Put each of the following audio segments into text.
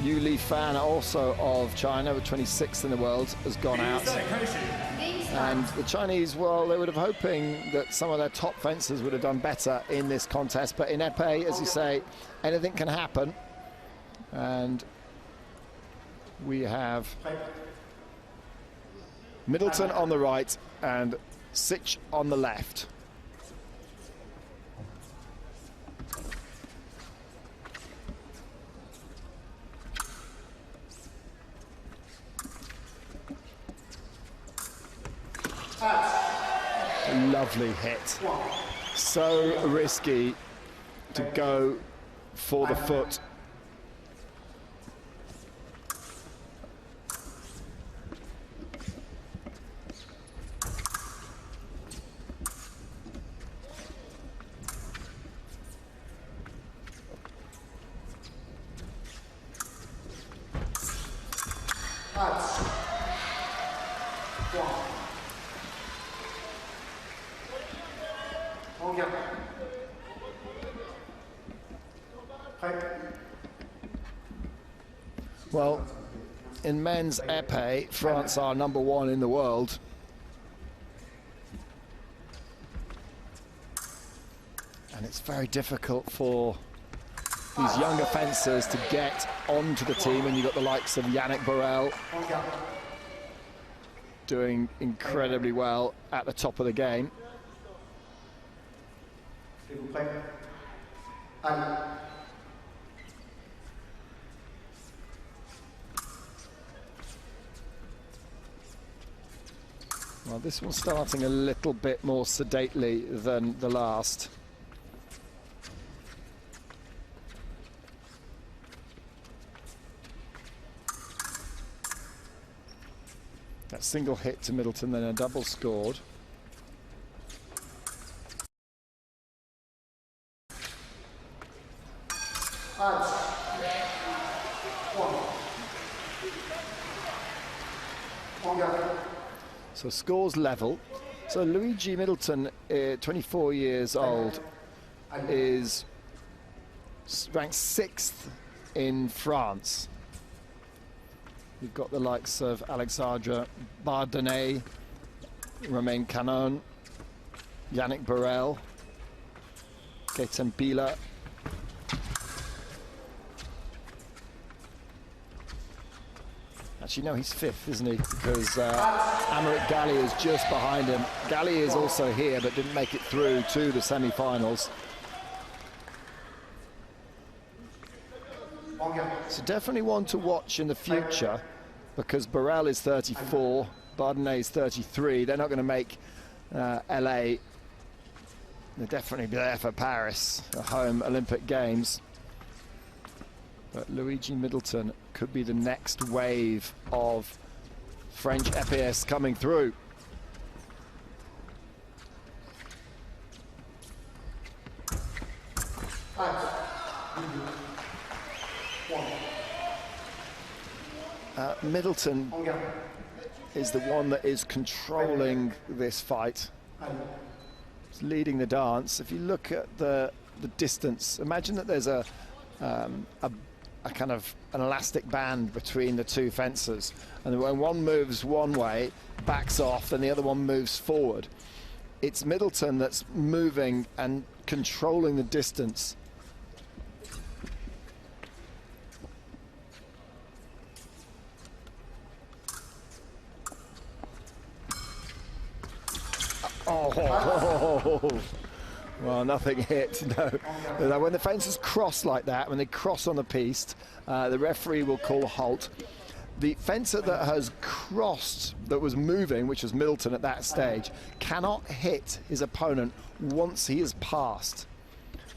Yu Li Fan, also of China, with 26th in the world, has gone out. And the Chinese, well, they would have hoping that some of their top fencers would have done better in this contest. But in epee, as you say, anything can happen. And we have Midelton on the right and Sych on the left. A lovely hit. So risky to go for the foot. Well, in men's epee, France are #1 in the world. And it's very difficult for these younger fencers to get onto the team, and you've got the likes of Yannick Borel doing incredibly well at the top of the game. Well, this one's starting a little bit more sedately than the last. That single hit to Midelton, then a double scored. So scores level. So Luidgi Midelton, 24 years old, is ranked 6th in France. You've got the likes of Alexandre Bardenay, Romain Canon, Yannick Borel, Gaëtan Bila. Actually, no, he's 5th, isn't he? Because Aymeric Galli is just behind him. Galli is also here, but didn't make it through to the semi-finals. So definitely one to watch in the future, because Borel is 34, Bardenay is 33. They're not going to make LA. They'll definitely be there for Paris, the home Olympic Games. But Luidgi Midelton could be the next wave of French epeists coming through. Midelton is the one that is controlling this fight. He's leading the dance. If you look at the distance, imagine that there's a kind of an elastic band between the two fencers, and when one moves one way, backs off, and the other one moves forward. It's Midelton that's moving and controlling the distance. Oh, well, nothing hit, no. When the fences cross like that, when they cross on the piste, the referee will call halt. The fencer that has crossed, that was moving, which was Midelton at that stage, cannot hit his opponent once he is passed.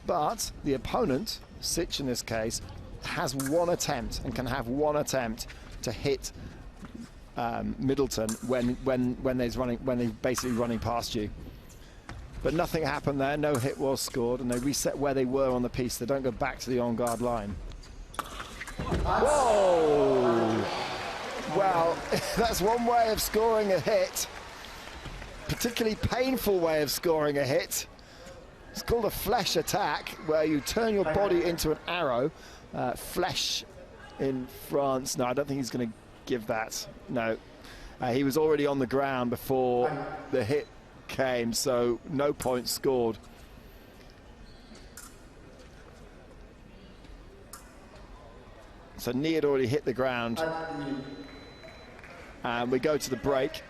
But the opponent, Sych in this case, has one attempt and can have one attempt to hit Midelton when they're basically running past you. But nothing happened there, no hit was scored, and they reset where they were on the piste. They don't go back to the on-guard line. Whoa! Well, that's one way of scoring a hit. Particularly painful way of scoring a hit. It's called a flesh attack, where you turn your body into an arrow, flesh in France. No, I don't think he's going to give that. No. He was already on the ground before the hit came, so no points scored. So knee had already hit the ground. And we go to the break.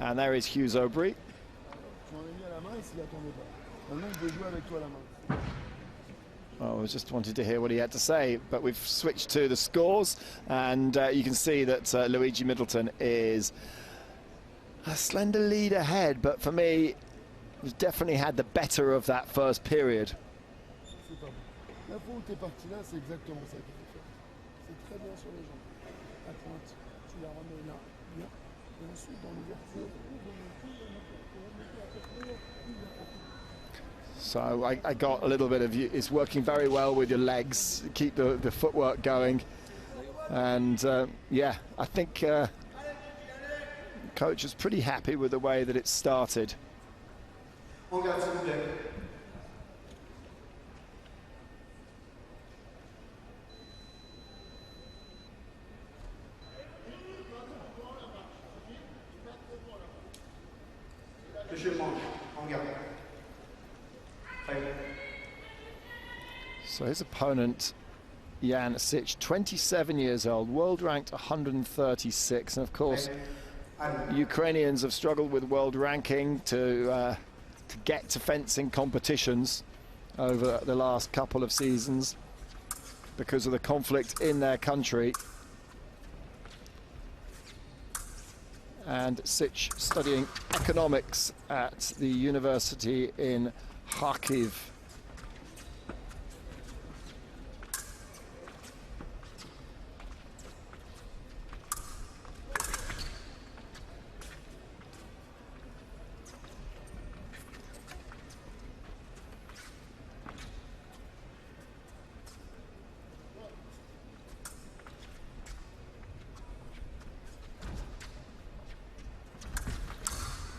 And there is Hughes Aubrey. I was just wanted to hear what he had to say, but we've switched to the scores, and you can see that Luidgi Midelton is a slender lead ahead, but for me, he's definitely had the better of that first period. So I got a little bit of you. It's working very well with your legs, keep the footwork going. And yeah, I think coach is pretty happy with the way that it started. So his opponent, Jan Sych, 27 years old, world ranked 136, and of course Ukrainians have struggled with world ranking to get to fencing competitions over the last couple of seasons because of the conflict in their country. And Sych studying economics at the university in Kharkiv.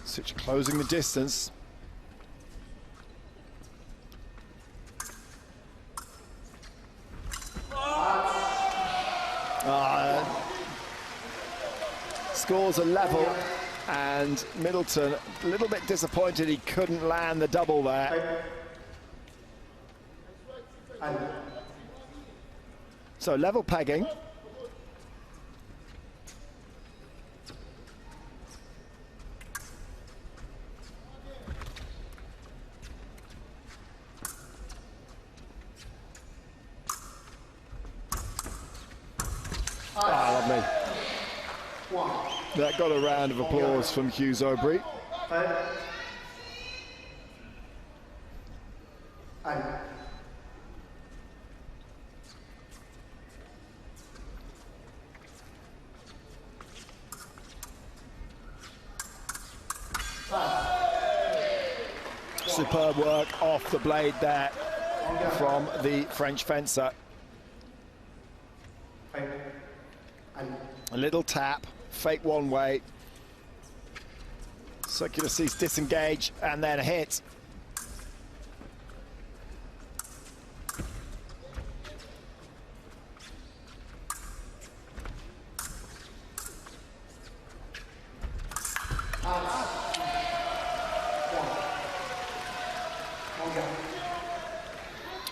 Sych closing the distance. Scores are level, and Midelton a little bit disappointed he couldn't land the double there. So level pegging. Lovely. That got a round of applause from Hughes Aubrey. Superb work off the blade there from the French fencer. A little tap, fake one way. Circular cease, disengage, and then a hit.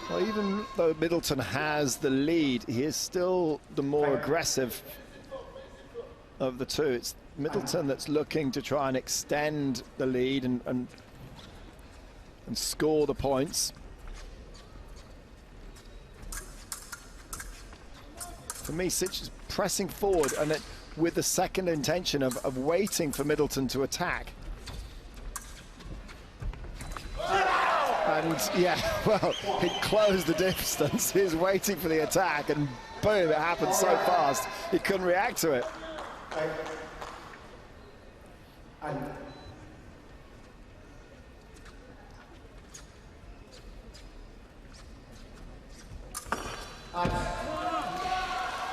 Well, even though Midelton has the lead, he is still the more aggressive of the two. It's Midelton that's looking to try and extend the lead and score the points. For me, Sych is pressing forward and with the second intention of waiting for Midelton to attack. And yeah, well, he closed the distance. He was waiting for the attack, and boom, it happened so fast he couldn't react to it.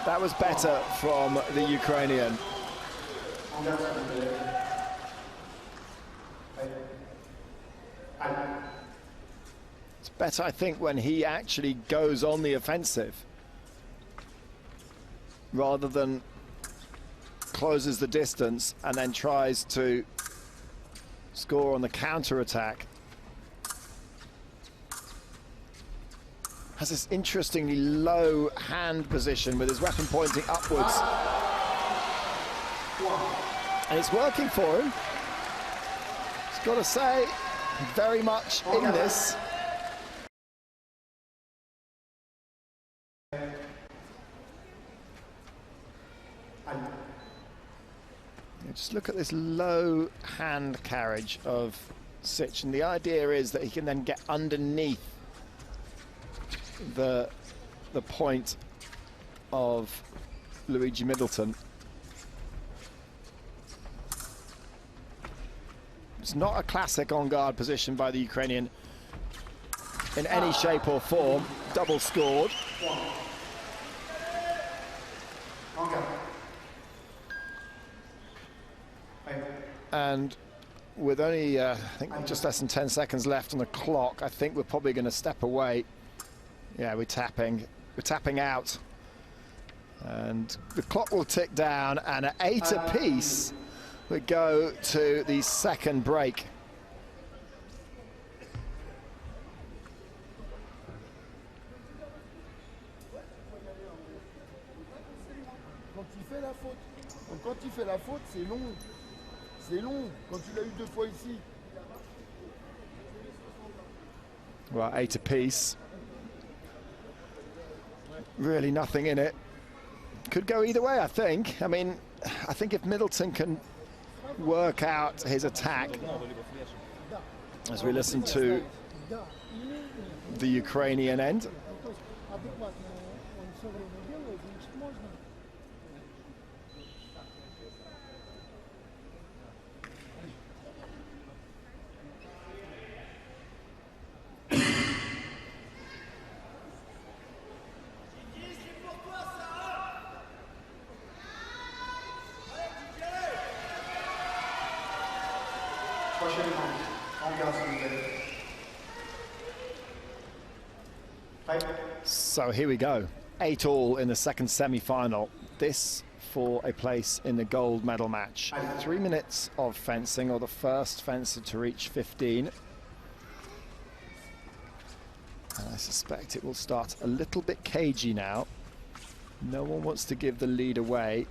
That was better from the Ukrainian. It's It's better, I think, when he actually goes on the offensive rather than closes the distance and then tries to score on the counter-attack. Has this interestingly low hand position with his weapon pointing upwards. And it's working for him. Just got to say, very much in this. Just look at this low hand carriage of Sych, and the idea is that he can then get underneath the point of Luidgi Midelton. It's not a classic on-guard position by the Ukrainian in any shape or form. Double scored. And with only, I think, just less than 10 seconds left on the clock, I think we're probably going to step away. Yeah, we're tapping out. And the clock will tick down, and at 8 apiece, we go to the second break. Quand il fait la faute, c'est long. C'est long. Quand tu l'as eu 2 fois ici. Well, 8 apiece. Really nothing in it. Could go either way, I think. I mean, I think if Midelton can work out his attack, as we listen to the Ukrainian end. So here we go, 8-all in the second semi-final. This for a place in the gold medal match. 3 minutes of fencing, or the first fencer to reach 15. And I suspect it will start a little bit cagey now. No one wants to give the lead away.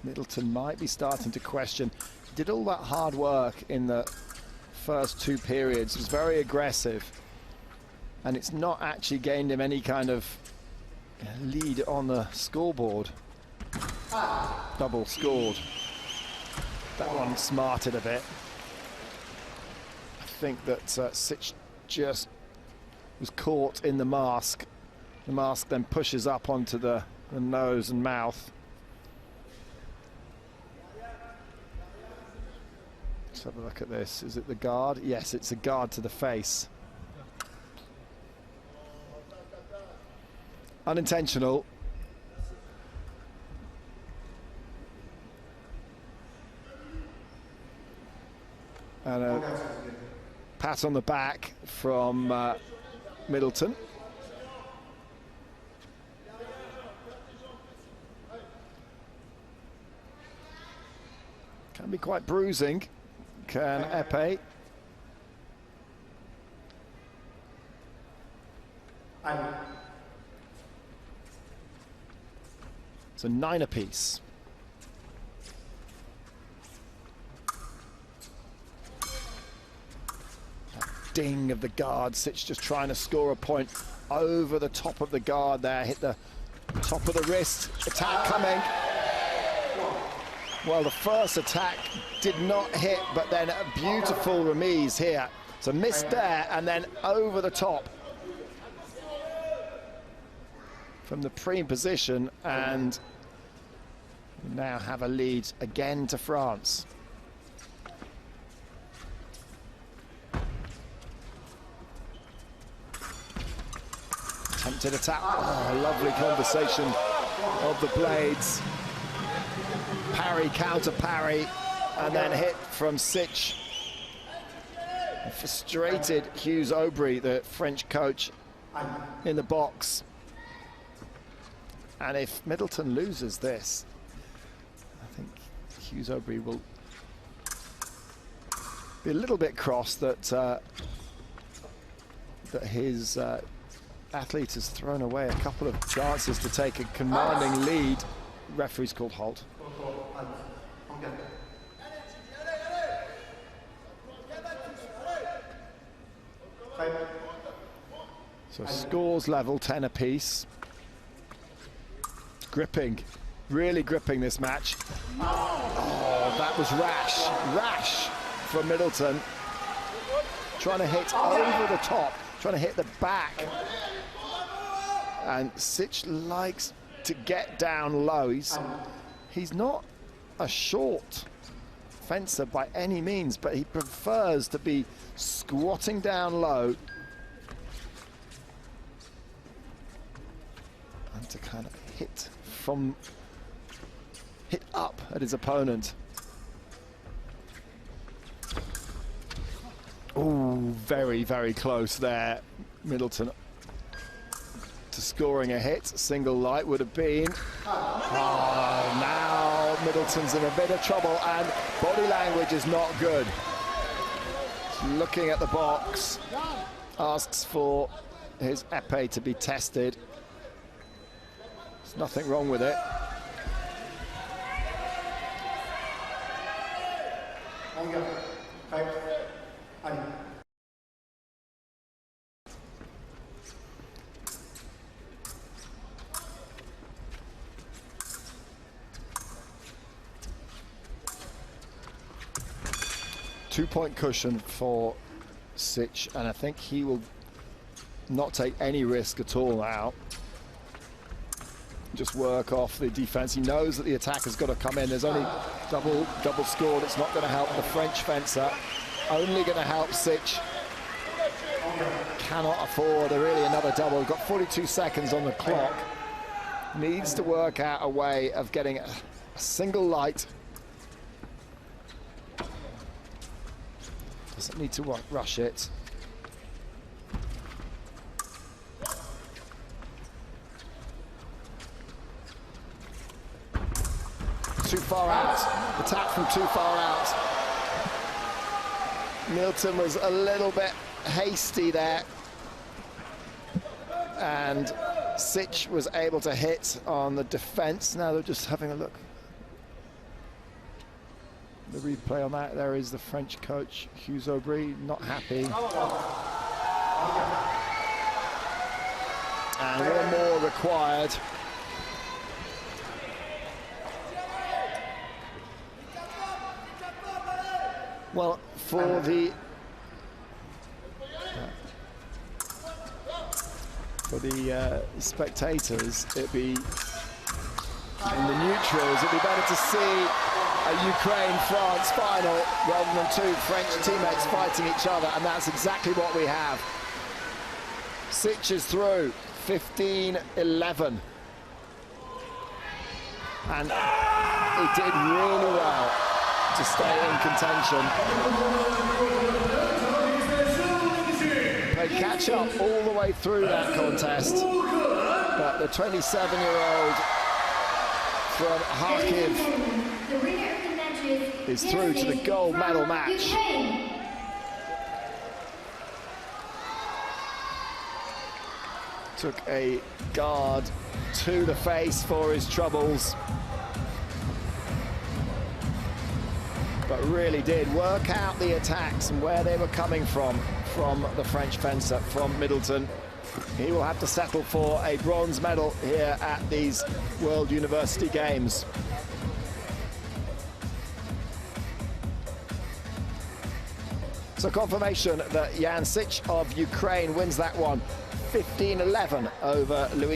Midelton might be starting to question. Did all that hard work in the first 2 periods, was very aggressive, and it's not actually gained him any kind of lead on the scoreboard. Double scored. That one smarted a bit. I think that Sych just was caught in the mask. The mask then pushes up onto the nose and mouth. Let's have a look at this. Is it the guard? Yes, it's a guard to the face. Unintentional. And a pat on the back from Midelton. Can be quite bruising. Can epee. So 9 apiece. That ding of the guard. Sych just trying to score a point over the top of the guard there. Hit the top of the wrist. Attack coming. Well, the first attack did not hit, but then a beautiful remise here. So missed there, and then over the top from the prime position, and we now have a lead again to France. Attempted attack. Oh, lovely conversation of the blades. Parry, counter parry, and then hit from Sych. Frustrated Hughes Aubry, the French coach, in the box. And if Midelton loses this, I think Hughes Aubry will be a little bit cross that that his athlete has thrown away a couple of chances to take a commanding lead. Referee's called halt. So scores level, 10 apiece. Gripping, really gripping this match. Oh, that was rash from Midelton. Trying to hit over the top, trying to hit the back. And Sych likes to get down low. He's not a short fencer by any means, but he prefers to be squatting down low and to kind of hit up at his opponent. Oh, very, very close there. Midelton to scoring a hit. Single light would have been. Oh, now Middleton's in a bit of trouble and body language is not good. Looking at the box, asks for his epee to be tested. There's nothing wrong with it. Two-point cushion for Sych, and I think he will not take any risk at all now. Just work off the defense. He knows that the attack has got to come in. There's only double scored. It's not going to help the French fencer. Only going to help Sych. Cannot afford really another double. We've got 42 seconds on the clock. Needs to work out a way of getting a single light. Doesn't need to rush it. Too far out. Attack from too far out. Midelton was a little bit hasty there. And Sych was able to hit on the defense. Now they're just having a look. The replay on that, there is the French coach, Hughes Aubry, not happy. And one more required. Well, for the spectators, it'd be, in the neutrals, it'd be better to see a Ukraine-France final rather than two French teammates fighting each other, and that's exactly what we have. Sych is through, 15-11. And he did really well to stay in contention. They catch up all the way through that contest, but the 27-year-old from Kharkiv is through to the gold medal match. Took a guard to the face for his troubles, but really did work out the attacks and where they were coming from the French fencer, from Midelton. He will have to settle for a bronze medal here at these World University Games. So confirmation that Sych of Ukraine wins that one, 15-11 over Luidgi.